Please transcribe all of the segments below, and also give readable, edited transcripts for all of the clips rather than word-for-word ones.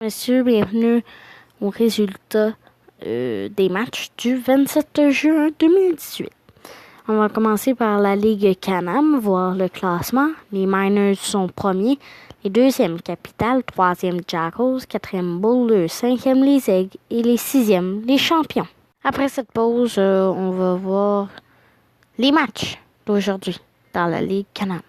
Monsieur, bienvenue aux résultats des matchs du 27 juin 2018. On va commencer par la Ligue Can-Am, voir le classement. Les Miners sont premiers, les deuxièmes Capital, troisième Jackals, quatrième Bull, cinquième les Aigles et les sixièmes les Champions. Après cette pause, on va voir les matchs d'aujourd'hui dans la Ligue Can-Am.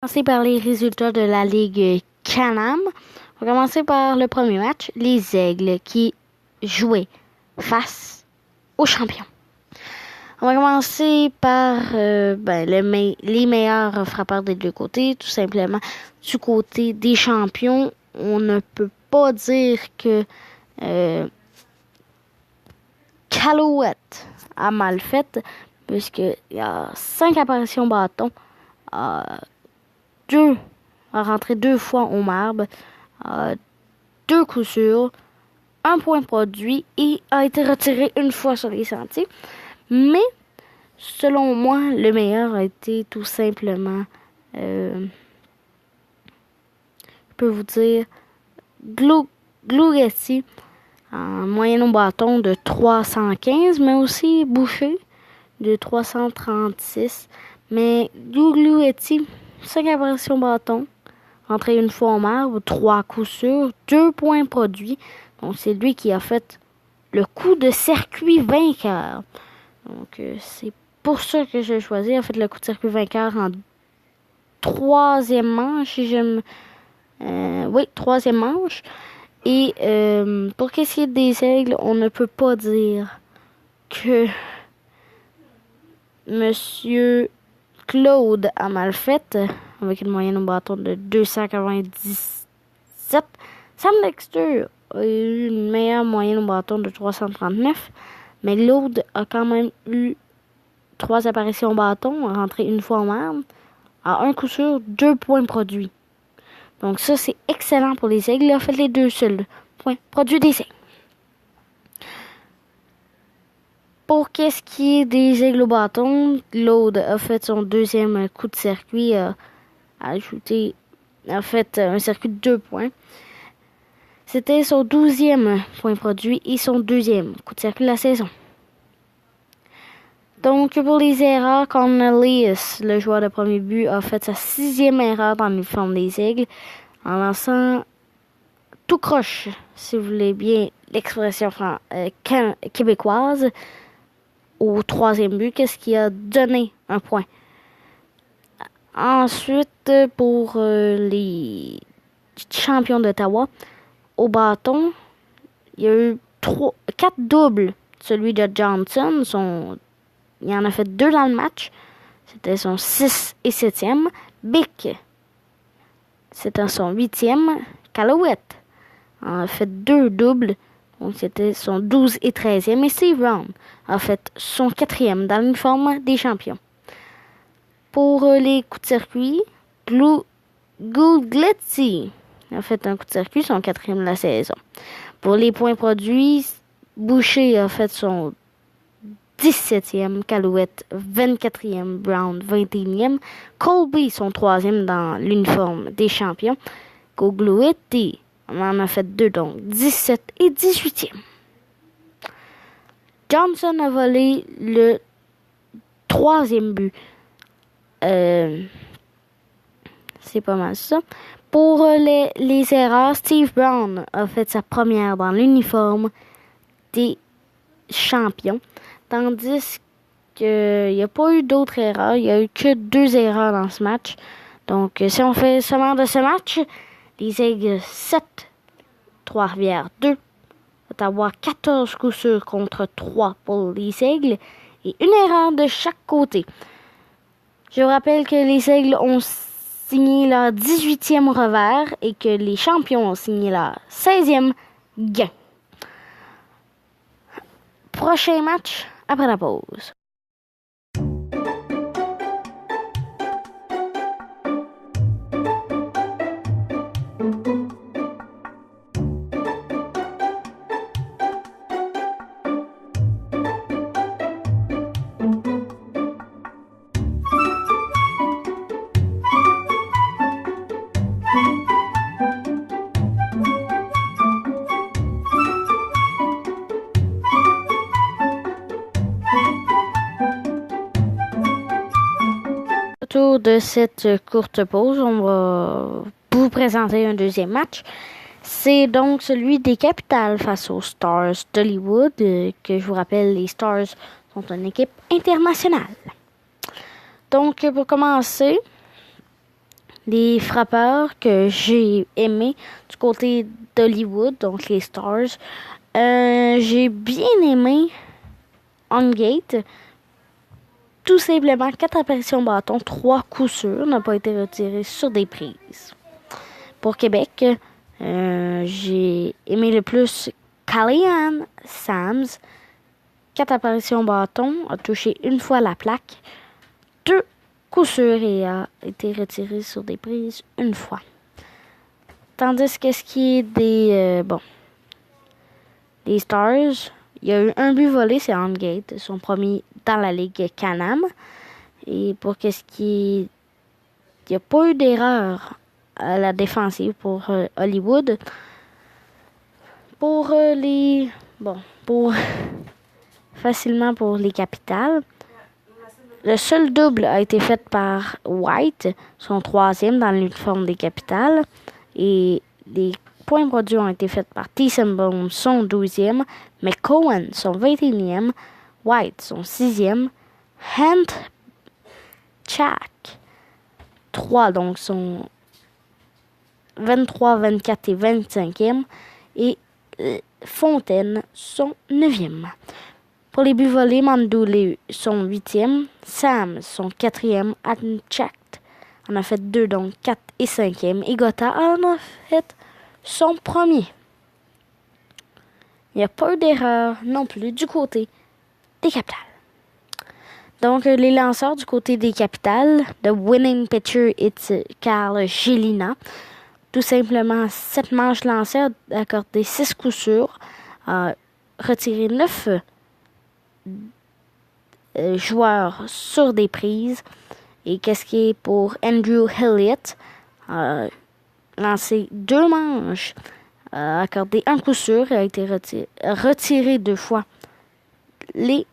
Commencer par les résultats de la Ligue Can-Am. On va commencer par le premier match, les Aigles qui jouaient face aux Champions. On va commencer par les meilleurs frappeurs des deux côtés. Tout simplement, du côté des Champions, on ne peut pas dire que Calouette a mal fait, puisqu'il y a 5 apparitions bâton. A rentré 2 fois au marbre, 2 coups sûrs, 1 point produit et a été retiré 1 fois sur les sentiers. Mais, selon moi, le meilleur a été tout simplement, je peux vous dire, Glougetti, en moyenne au bâton de 315, mais aussi Boucher de 336. Mais Glougetti, 5 apparitions bâton, rentré 1 fois au marbre, 3 coups sûrs, 2 points produits. Donc, c'est lui qui a fait le coup de circuit vainqueur. Donc, c'est pour ça que j'ai choisi. Il a fait le coup de circuit vainqueur en 3e manche. Troisième manche. Et pour qu'est-ce qui est des Aigles, on ne peut pas dire que Monsieur Claude a mal fait, avec une moyenne au bâton de 297. Sam Dexter a eu une meilleure moyenne au bâton de 339, mais Claude a quand même eu 3 apparitions au bâton, a rentré 1 fois au marbre, à 1 coup sûr, 2 points produits. Donc ça, c'est excellent pour les Aigles. Il a fait les 2 seuls points produits des Aigles. Pour qu'est-ce qui est des Aigles au bâton, Claude a fait son 2e coup de circuit, a fait un circuit de 2 points. C'était son 12e point produit et son 2e coup de circuit de la saison. Donc, pour les erreurs, Cornelius, le joueur de premier but, a fait sa 6e erreur dans l'uniforme des Aigles en lançant tout croche, si vous voulez bien l'expression québécoise, au 3e but, qu'est-ce qui a donné un point. Ensuite, pour les Champions d'Ottawa, au bâton, il y a eu 4 doubles. Celui de Johnson, il en a fait 2 dans le match. C'était son 6 et 7e. Bick, c'était son 8e. Calouette en a fait 2 doubles. Donc, c'était son 12 et 13e. Et Steve Brown a fait son 4e dans l'uniforme des Champions. Pour les coups de circuit, Glougetti a fait un coup de circuit, son 4e de la saison. Pour les points produits, Boucher a fait son 17e, Calouette 24e, Brown 21e, Colby son 3e dans l'uniforme des Champions. Glougetti en a fait 2, donc 17 et 18e. Johnson a volé le 3e but. C'est pas mal ça. Pour les erreurs, Steve Brown a fait sa première dans l'uniforme des Champions. Tandis qu'il n'y a pas eu d'autres erreurs. Il n'y a eu que 2 erreurs dans ce match. Donc, si on fait le sommaire de ce match, les Aigles 7, Trois-Rivières 2, Ottawa 14 coups sûrs contre 3 pour les Aigles et 1 erreur de chaque côté. Je vous rappelle que les Aigles ont signé leur 18e revers et que les champions ont signé leur 16e gain. Prochain match après la pause. Autour de cette courte pause, on va vous présenter un deuxième match. C'est donc celui des Capitals face aux Stars d'Hollywood, que je vous rappelle, les Stars sont une équipe internationale. Donc, pour commencer, les frappeurs que j'ai aimés du côté d'Hollywood, donc les Stars, j'ai bien aimé On-Gate. Tout simplement, 4 apparitions bâton, 3 coups sûrs, n'a pas été retiré sur des prises. Pour Québec, j'ai aimé le plus Callahan Sams. 4 apparitions bâton, a touché une fois la plaque, 2 coups sûrs et a été retiré sur des prises une fois. Tandis que ce qui est des Stars, il y a eu un but volé, c'est On-Gate, son premier dans la Ligue Can-Am. Et pour qu'est-ce qui... Il n'y a pas eu d'erreur à la défensive pour Hollywood. Pour facilement pour les Capitals. Le seul double a été fait par White, son 3e dans l'uniforme des Capitals. Et les points produits ont été faits par Tissenbaum, son 12e, McCowan, son 21e, White, son 6e, Hand Chak, 3, donc son 23, 24 et 25e, et Fontaine, son 9e. Pour les buts volés, Mandoulé, son 8e, Sam, son 4e, Chak en a fait 2, donc 4 et 5e, et Gotha en a fait son premier. Il n'y a pas eu d'erreur non plus du côté des Capitals. Donc, les lanceurs du côté des Capitals, the winning pitcher, it's Carl Gélina. Tout simplement, 7 manches lancées, accordé 6 coups sûrs, retiré 9 joueurs sur des prises. Et qu'est-ce qui est pour Andrew Elliott, lancé 2 manches, accordé 1 coup sûr et a été retiré 2 fois les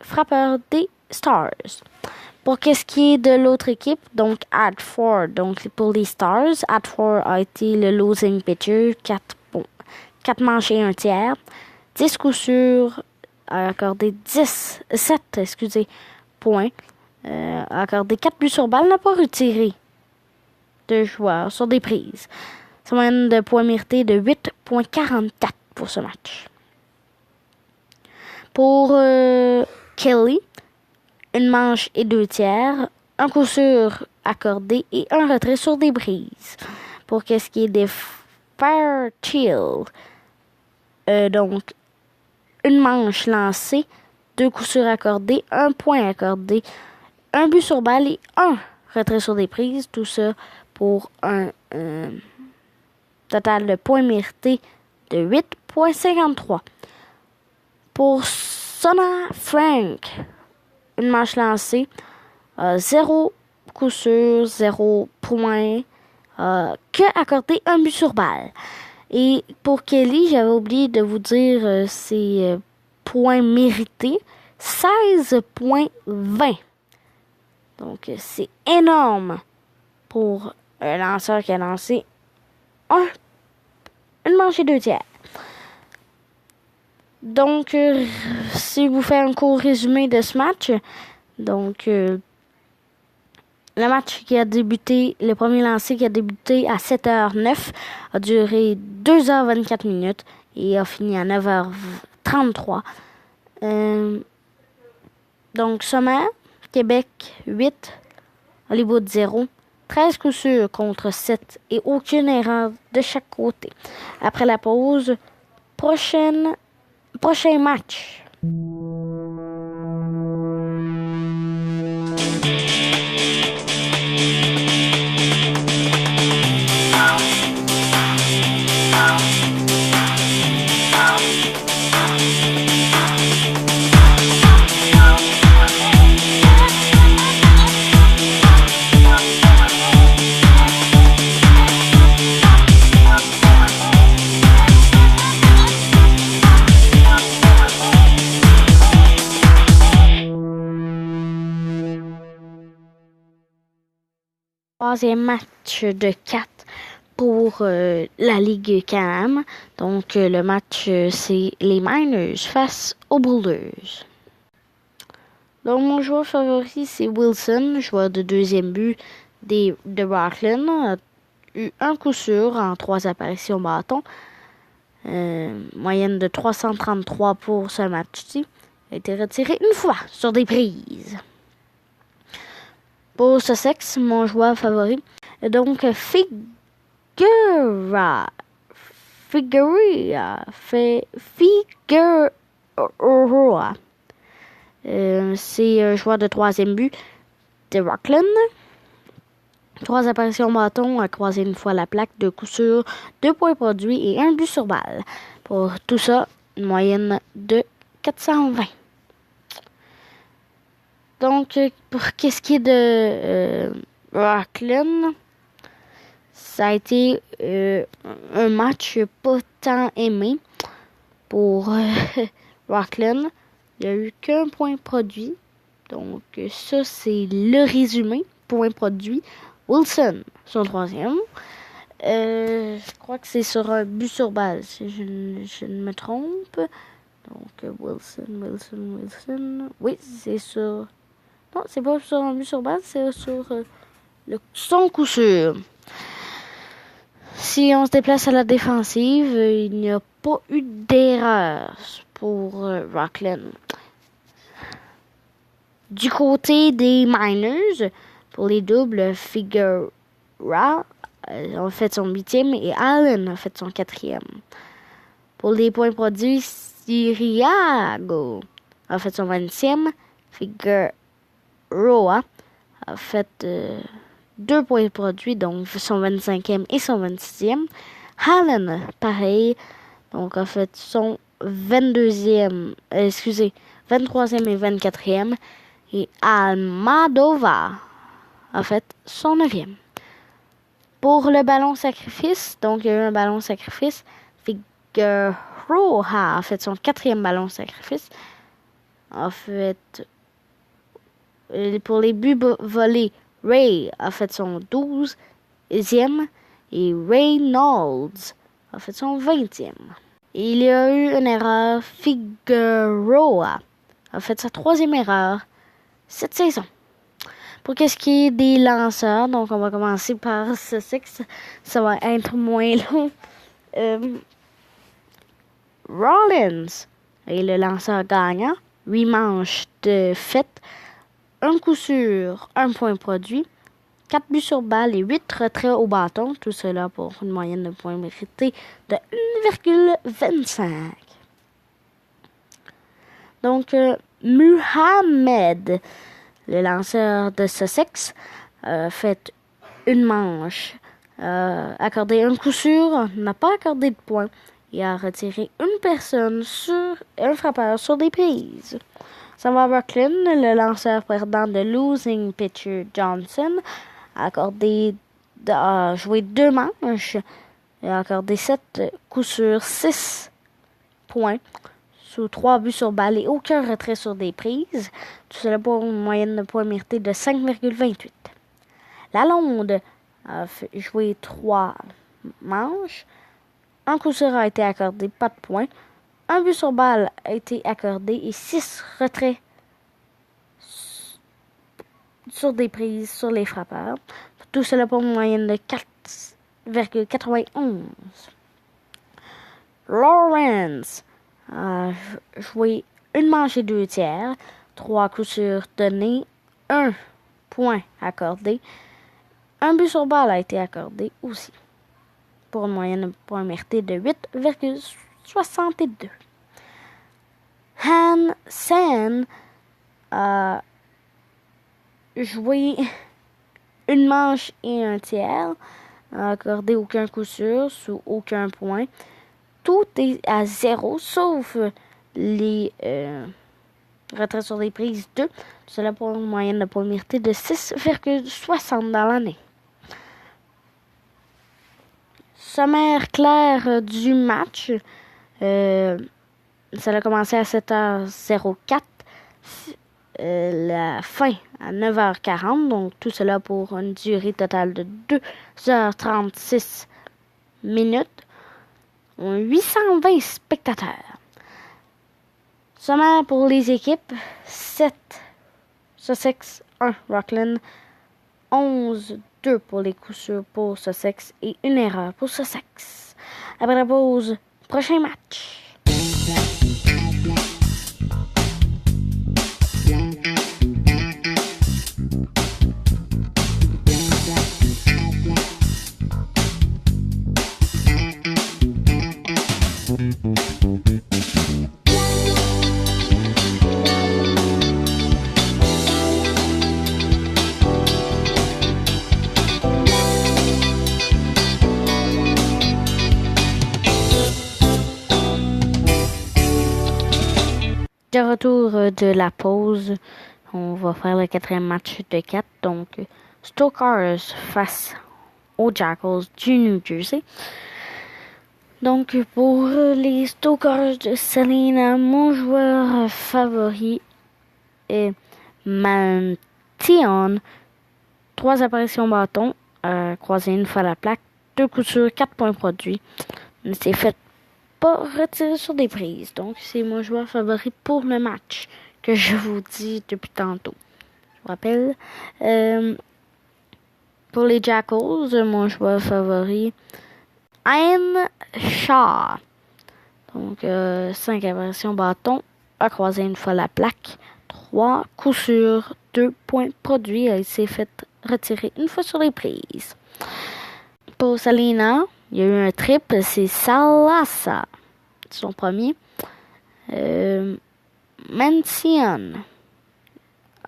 frappeurs des Stars. Pour qu'est-ce qui est de l'autre équipe, donc Adford, donc pour les Stars, Adford a été le losing pitcher, 4 manches et 1 tiers, 10 coups sûrs, a accordé 7 points, a accordé 4 buts sur balle, n'a pas retiré 2 joueurs sur des prises. Sa moyenne de points mérités de 8,44 pour ce match. Pour Kelly, 1 manche et 2 tiers, 1 coup sûr accordé et 1 retrait sur des prises. Pour qu'est-ce qui est des Fairchild, donc 1 manche lancée, 2 coups sûrs accordés, 1 point accordé, 1 but sur balle et 1 retrait sur des prises. Tout ça pour un total de points mérités de 8,53. Pour Sona Frank, 1 manche lancée, 0 coup sûr, 0 point, que accordé 1 but sur balle. Et pour Kelly, j'avais oublié de vous dire ses points mérités, 16,20. Donc, c'est énorme pour un lanceur qui a lancé 1 manche et 2 tiers. Donc, si vous faites un court résumé de ce match, donc, le match qui a débuté, le premier lancer qui a débuté à 7h09, a duré 2h24 minutes et a fini à 9h33. Donc, sommaire, Québec 8, Hollywood 0. 13 coups sûrs contre 7 et aucune erreur de chaque côté. Après la pause, prochain match. Troisième match de 4 pour la Ligue Can-Am. Donc, le match, c'est les Miners face aux Bulldogs. Donc, mon joueur favori, c'est Wilson, joueur de deuxième but de Rockland. A eu un coup sûr en 3 apparitions bâton. Moyenne de 333 pour ce match-ci. A été retiré une fois sur des prises. Pour Sussex, mon joueur favori est donc Figueroa. C'est un joueur de troisième but de Rockland. 3 apparitions bâton, a croisé une fois la plaque, 2 coups sûrs, 2 points produits et 1 but sur balle. Pour tout ça, une moyenne de 420. Donc, pour qu'est-ce qui est de Rockland, ça a été un match pas tant aimé pour Rockland. Il n'y a eu qu'un point produit. Donc, ça, c'est le résumé. Point produit. Wilson, son troisième. Je crois que c'est sur un but sur balle, si je ne me trompe. Donc, Wilson. Oui, c'est sur... Non, c'est pas sur un but sur balle, c'est sur son coup sûr. Si on se déplace à la défensive, il n'y a pas eu d'erreur pour Rockland. Du côté des Miners, pour les doubles, Figueroa a fait son 8e et Allen a fait son 4e. Pour les points produits, Siriago a fait son 20e. Figueroa a fait 2 points produits, donc son 25e et son 26e. Allen, pareil, donc a fait son 23e et 24e. Et Almadova a fait son 9e. Pour le ballon sacrifice, donc il y a eu un ballon sacrifice. Figueroa a fait son 4e ballon sacrifice. A fait, pour les buts volés, Ray a fait son 12e et Reynolds a fait son 20e. Et il y a eu une erreur. Figueroa a fait sa 3e erreur cette saison. Pour qu'est-ce qui est des lanceurs, donc on va commencer par Sussex, ça va être moins long. Rollins est le lanceur gagnant, 8 manches de fête, 1 coup sûr, 1 point produit, 4 buts sur balle et 8 retraits au bâton, tout cela pour une moyenne de points mérités de 1,25. Donc, Muhammad, le lanceur de Sussex, a fait une manche, accordé un coup sûr, n'a pas accordé de points et a retiré une personne sur un frappeur sur des prises. Ça va à Rockland, le lanceur perdant de losing pitcher Johnson a joué 2 manches et a accordé 7 coups sûrs, 6 points. Sous 3 buts sur balle et aucun retrait sur des prises. Tout cela pour une moyenne de points mérités de 5,28. Lalonde a joué 3 manches. Un coup sûr a été accordé, pas de points. Un but sur balle a été accordé et 6 retraits sur des prises sur les frappeurs. Tout cela pour une moyenne de 4,91. Lawrence a joué une manche et 2 tiers, 3 coups sûrs donnés, 1 points accordés. Un but sur balle a été accordé aussi, pour une moyenne de points mérités de 8,62. Han Sen a joué une manche et un tiers, n'a accordé aucun coup sûr, sous aucun point. Tout est à 0, sauf les retraits sur les prises 2. Cela pour une moyenne de points mérités de 6,60 dans l'année. Sommaire clair du match. Ça a commencé à 7h04. La fin à 9h40. Donc tout cela pour une durée totale de 2h36 minutes. 820 spectateurs. Sommaire pour les équipes. 7 Sussex, 1 Rockland, 11-2 pour les coups sûrs pour Sussex et une erreur pour Sussex. Après la pause, prochain match. De retour de la pause, on va faire le 4e match de 4. Donc, Stokers face aux Jackals du New Jersey. Donc, pour les Stokers de Salina, mon joueur favori est Mantion. 3 apparitions bâton, croisé une fois la plaque, 2 coups sûrs, 4 points produits. Il s'est fait pas retirer sur des prises. Donc, c'est mon joueur favori pour le match que je vous dis depuis tantôt. Je vous rappelle. Pour les Jackals, mon joueur favori, Ian Shaw. Donc, 5 apparitions bâton, a croisé une fois la plaque, 3 coups sûrs, 2 points produits. Il s'est fait retirer une fois sur les prises. Pour Salina, il y a eu un triple, c'est Salasa, son premier. Mansion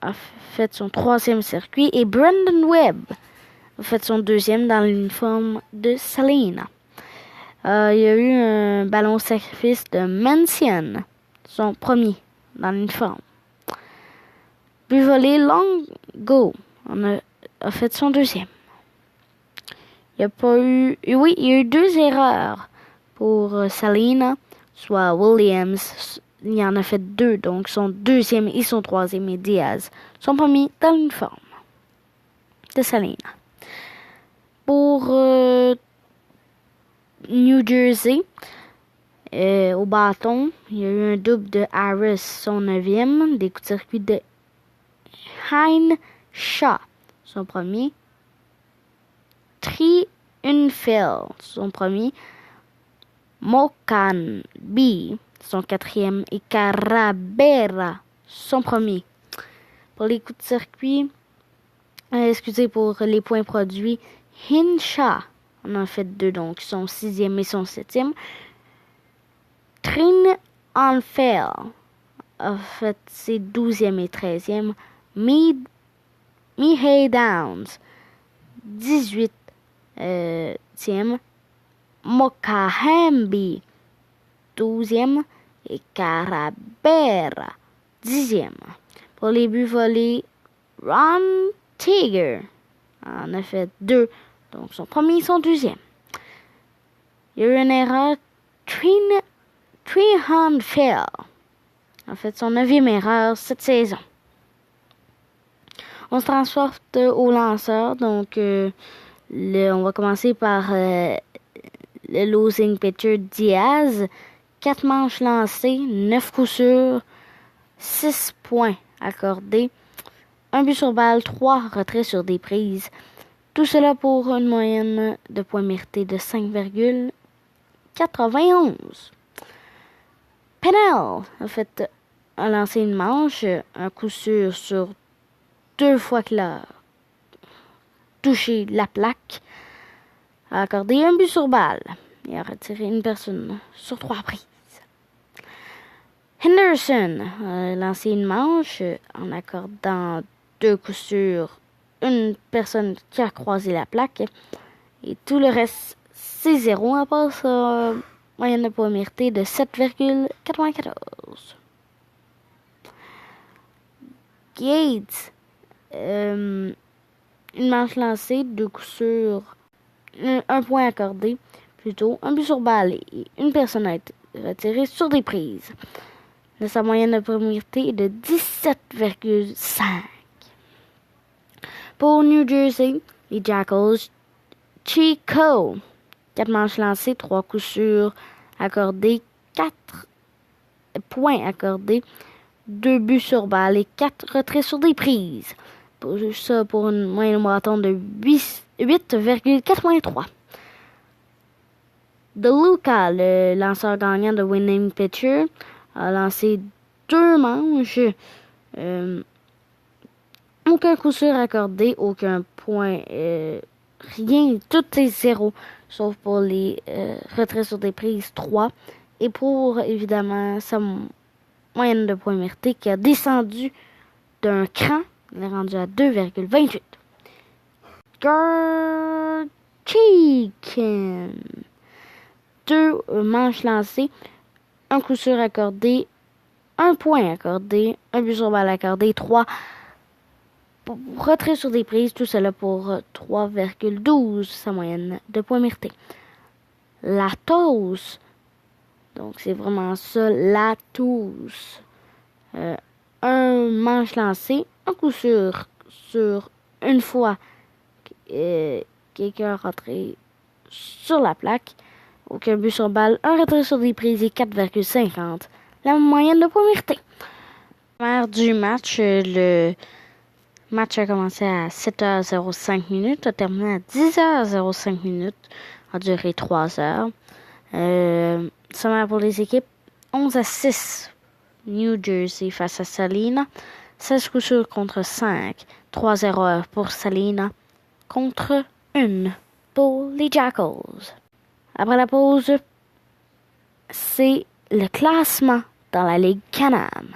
a fait son 3e circuit et Brandon Webb a fait son 2e dans l'uniforme de Salina. Il y a eu un ballon sacrifice de Mansion, son premier dans l'uniforme. But volé Longo a fait son 2e. Il y a eu 2 erreurs pour Salina, soit Williams, il y en a fait 2, donc son 2e et son 3e et Diaz sont pas mis dans l'uniforme de Salina. Pour New Jersey, au bâton, il y a eu un double de Harris, son 9e, des coups de circuit de Hein Shaw, son premier. Triunfel, son premier. Mokanbi, son 4e. Et Carabera, son premier. Pour les coups de circuit, pour les points produits, Hinshaw en a fait 2, donc son 6e et son 7e. Trin Anfel a fait ses 12e et 13e. Mihai Downs, 18e. Mokahambi, 12e. Et Carabera, 10e. Pour les buts volés, Ron Tiger en a fait 2. Donc son premier et son 2e. Il y a eu une erreur. Trihanfel a fait son 9e erreur cette saison. On se transporte au lanceur. Donc on va commencer par le losing pitcher Diaz. 4 manches lancées, 9 coups sûrs, 6 points accordés, 1 but sur balle, 3 retraits sur des prises. Tout cela pour une moyenne de points mérités de 5,91. Pennell a lancé une manche, un coup sûr sur 2 fois qu'il a touché la plaque, a accordé un but sur balle et a retiré une personne sur 3 prises. Henderson a lancé une manche en accordant 2 coups sur une personne qui a croisé la plaque. Et tout le reste, c'est 0 à part sa moyenne de points mérités de 7,94. Gates, une manche lancée, 2 coups sur un point accordé, plutôt un but sur balle et une personne a été retirée sur des prises. Sa moyenne de points mérités est de 17,5. Pour New Jersey, les Jackals, Chico, 4 manches lancées, 3 coups sûrs accordés, 4 points accordés, 2 buts sur balle et 4 retraits sur des prises. Pour ça, pour une moyenne marathon de 8,83. DeLuca, le lanceur gagnant de Winning Pitcher, a lancé 2 manches. Aucun coup sûr accordé, aucun point, rien, tout est 0, sauf pour les retraits sur des prises 3. Et pour, évidemment, sa moyenne de points mérités qui a descendu d'un cran, il est rendu à 2,28. Chicken, 2 manches lancées, un coup sûr accordé, un point accordé, un but sur balle accordé, 3 retrait sur des prises, tout cela pour 3,12, sa moyenne de points mérités. Latos, donc c'est vraiment ça, Latos, un manche lancé, un coup sûr sur une fois quelqu'un rentré sur la plaque, aucun but sur balle, un retrait sur des prises et 4,50, la moyenne de points mérités. Du match, le match a commencé à 7h05, a terminé à 10h05, a duré 3 heures. Sommaire pour les équipes, 11-6, New Jersey face à Salina, 16 coups sûrs contre 5, 3 erreurs pour Salina, contre 1 pour les Jackals. Après la pause, c'est le classement dans la Ligue Can-Am.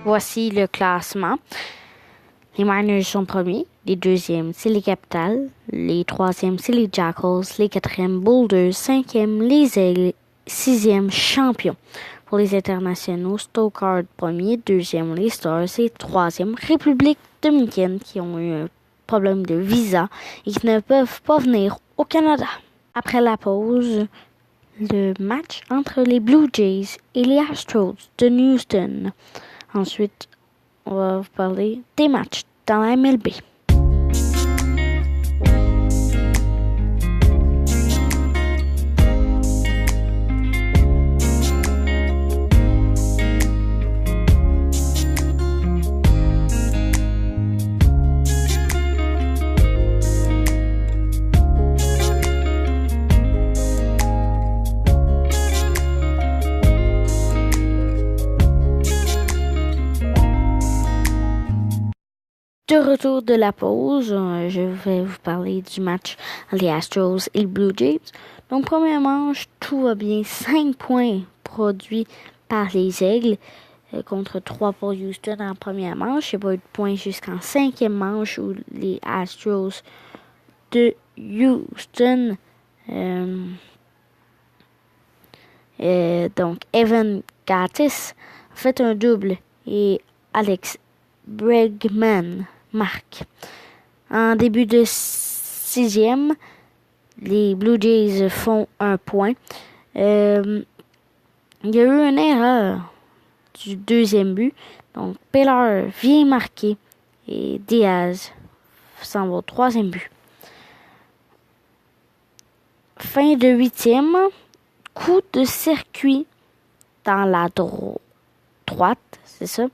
Voici le classement. Les Miners sont premiers. Les deuxièmes, c'est les Capitals. Les troisièmes, c'est les Jackals. Les quatrièmes, Boulders. Cinquième, les Aigles. Sixième, Champions. Pour les internationaux, Stockard premier. Deuxième, les Stars. Et troisième, République dominicaine, qui ont eu un problème de visa et qui ne peuvent pas venir au Canada. Après la pause, le match entre les Blue Jays et les Astros de Houston. Ensuite, on va vous parler des matchs dans la MLB. De retour de la pause, je vais vous parler du match les Astros et les Blue Jays. Donc, première manche, tout va bien. 5 points produits par les Aigles contre 3 pour Houston en première manche. Il n'y a pas eu de points jusqu'en 5e manche où les Astros de Houston, donc Evan Gattis, a fait un double et Alex Bregman marque. En début de 6e, les Blue Jays font un point. Il y a eu une erreur du deuxième but. Donc, Baylor vient marquer et Diaz s'en va au troisième but. Fin de huitième, coup de circuit dans la droite, c'est ça.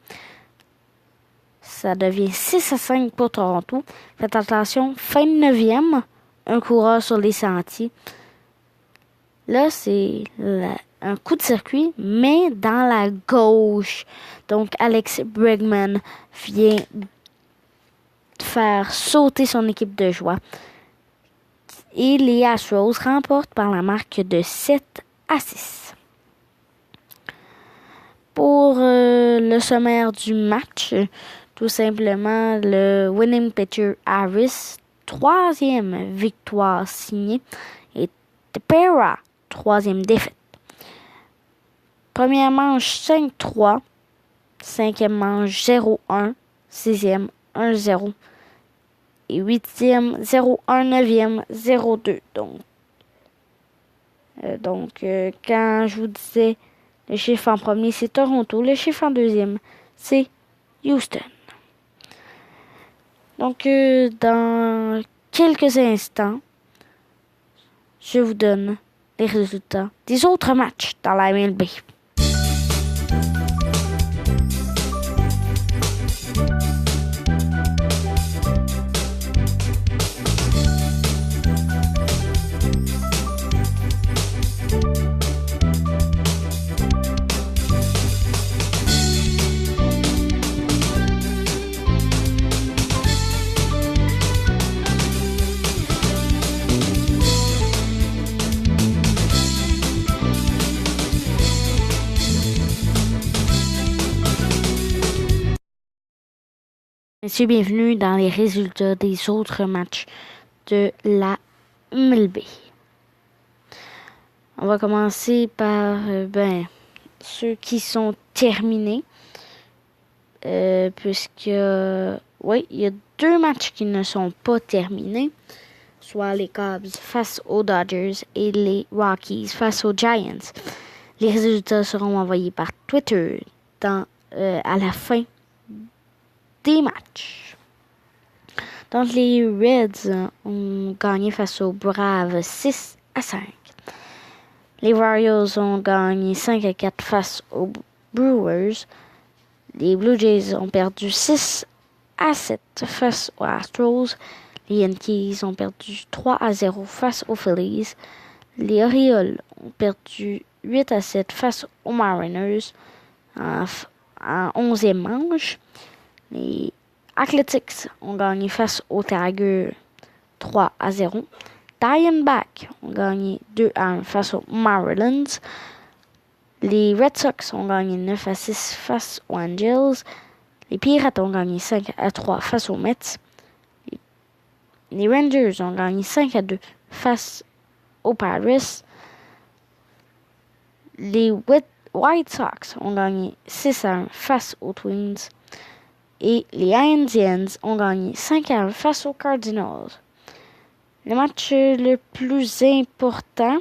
Ça devient 6-5 pour Toronto. Faites attention, fin de neuvième, un coureur sur les sentiers. Là, c'est un coup de circuit, mais dans la gauche. Donc, Alex Bregman vient faire sauter son équipe de joie. Et les Astros remportent par la marque de 7-6. Pour le sommaire du match, tout simplement, le winning pitcher Harris, troisième victoire signée, et Tepera, troisième défaite. Première manche 5-3, cinquième manche 0-1, sixième 1-0 et huitième 0-1, neuvième 0-2. Donc, quand je vous disais le chiffre en premier, c'est Toronto, le chiffre en deuxième, c'est Houston. Donc, dans quelques instants, je vous donne les résultats des autres matchs dans la MLB. Monsieur, bienvenue dans les résultats des autres matchs de la MLB. On va commencer par ceux qui sont terminés. Puisque oui, il y a deux matchs qui ne sont pas terminés, soit les Cubs face aux Dodgers et les Rockies face aux Giants. Les résultats seront envoyés par Twitter à la fin des matchs. Donc, les Reds ont gagné face aux Braves 6-5. Les Royals ont gagné 5-4 face aux Brewers. Les Blue Jays ont perdu 6-7 face aux Astros. Les Yankees ont perdu 3-0 face aux Phillies. Les Orioles ont perdu 8-7 face aux Mariners en 11e manche. Les Athletics ont gagné face aux Tigers 3-0. Diamondbacks ont gagné 2-1 face aux Marlins. Les Red Sox ont gagné 9-6 face aux Angels. Les Pirates ont gagné 5-3 face aux Mets. Les Rangers ont gagné 5-2 face aux Pirates. Les White Sox ont gagné 6-1 face aux Twins. Et les Indians ont gagné 5-1 face aux Cardinals. Le match le plus important,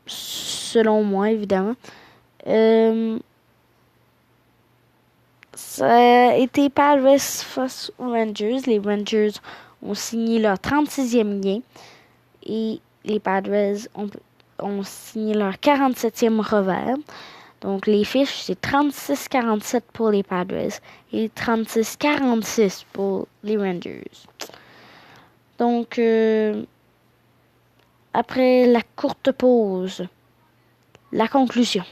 selon moi évidemment, ça a été Padres face aux Rangers. Les Rangers ont signé leur 36e gain et les Padres ont signé leur 47e revers. Donc, les fiches, c'est 36-47 pour les Padres et 36-46 pour les Rangers. Donc, après la courte pause, la conclusion.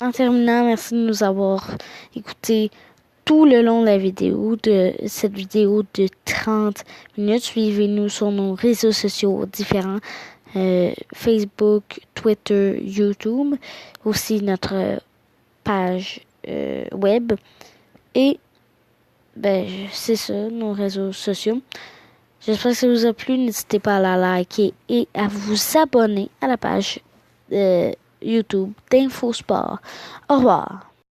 En terminant, merci de nous avoir écoutés tout le long de cette vidéo de 30 minutes. Suivez-nous sur nos réseaux sociaux différents, Facebook, Twitter, YouTube, aussi notre page web. Et c'est ça, nos réseaux sociaux. J'espère que ça vous a plu. N'hésitez pas à la liker et à vous abonner à la page YouTube d'InfoSport. Au revoir.